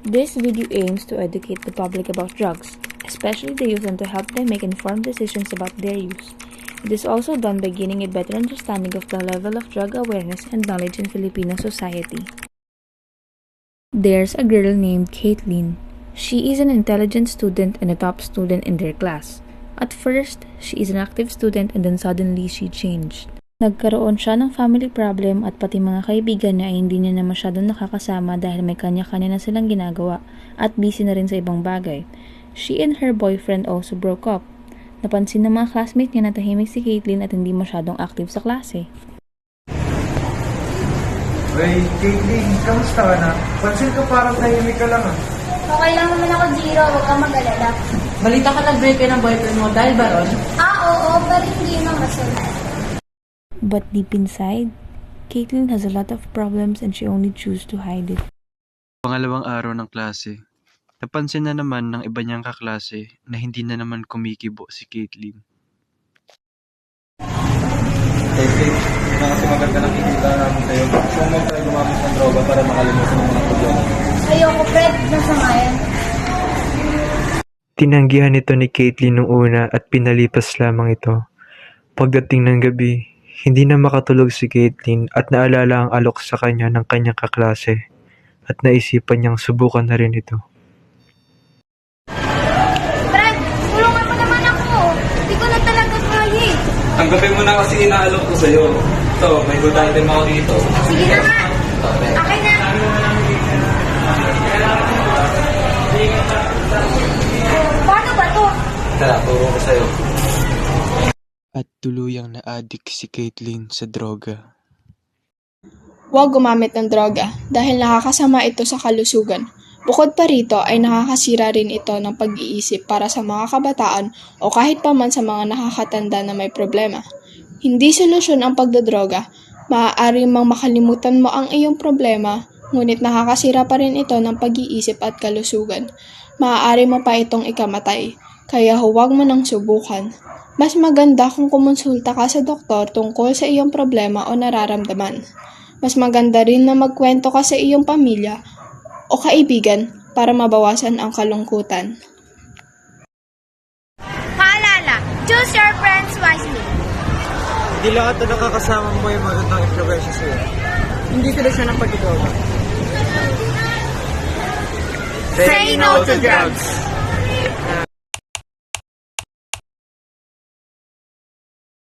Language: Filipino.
This video aims to educate the public about drugs, especially the youth, and to help them make informed decisions about their use. It is also done by gaining a better understanding of the level of drug awareness and knowledge in Filipino society. There's a girl named Caitlin. She is an intelligent student and a top student in their class. At first, she is an active student and then suddenly she changed. Nagkaroon siya ng family problem at pati mga kaibigan niya ay hindi niya na masyadong nakakasama dahil may kanya-kanya na silang ginagawa at busy na rin sa ibang bagay. She and her boyfriend also broke up. Napansin ng mga classmates niya na tahimik si Caitlin at hindi masyadong active sa klase. Hey, Caitlin, kamusta ka na? Pansin ko parang tahimik ka lang ah. Okay lang naman ako, Jiro. Huwag kang mag-alala. Balita ka nag-break ka ng boyfriend mo dahil ba ron? Oo, pero hindi naman rason. But deep inside, Caitlin has a lot of problems and she only chooses to hide it. Pangalawang araw ng klase, napansin na naman ng iba niyang kaklase na hindi na naman kumikibo si Caitlin. Hey, Kate, yun na kasi maganda nakikita namin sa'yo. Gusto mo tayo gumamit ng droga para makalimutan ng mga problema. Ayoko, Fred. Nasa ngayon. Tinanggihan ito ni Caitlin nung una at pinalipas lamang ito. Pagdating ng gabi, hindi na makatulog si Caitlin at naalala ang alok sa kanya ng kanyang kaklase at naisipan niyang subukan na rin ito. Fred, tulungan mo naman ako. Hindi ko na talaga kaya eh. Tanggapin mo na kasi inaalok ko sa'yo. Ito, may good item ako dito. Sige na nga. Akin na. Paano ba to? Tara, turo ko sa'yo. At tuluyang na-addict si Caitlin sa droga. Huwag gumamit ng droga dahil nakakasama ito sa kalusugan. Bukod pa rito ay nakakasira rin ito ng pag-iisip para sa mga kabataan o kahit pa man sa mga nakakatanda na may problema. Hindi solusyon ang pagdodroga. Maaari mang makalimutan mo ang iyong problema, ngunit nakakasira pa rin ito ng pag-iisip at kalusugan. Maaari mo pa itong ikamatay, kaya huwag mo nang subukan. Mas maganda kung kumonsulta ka sa doktor tungkol sa iyong problema o nararamdaman. Mas maganda rin na magkwento ka sa iyong pamilya o kaibigan para mabawasan ang kalungkutan. Paalala, choose your friends wisely. Hindi lahat na nakakasama mo yung magandang influensya sa'yo. Hindi solusyon ang pagdodroga. Say no to drugs.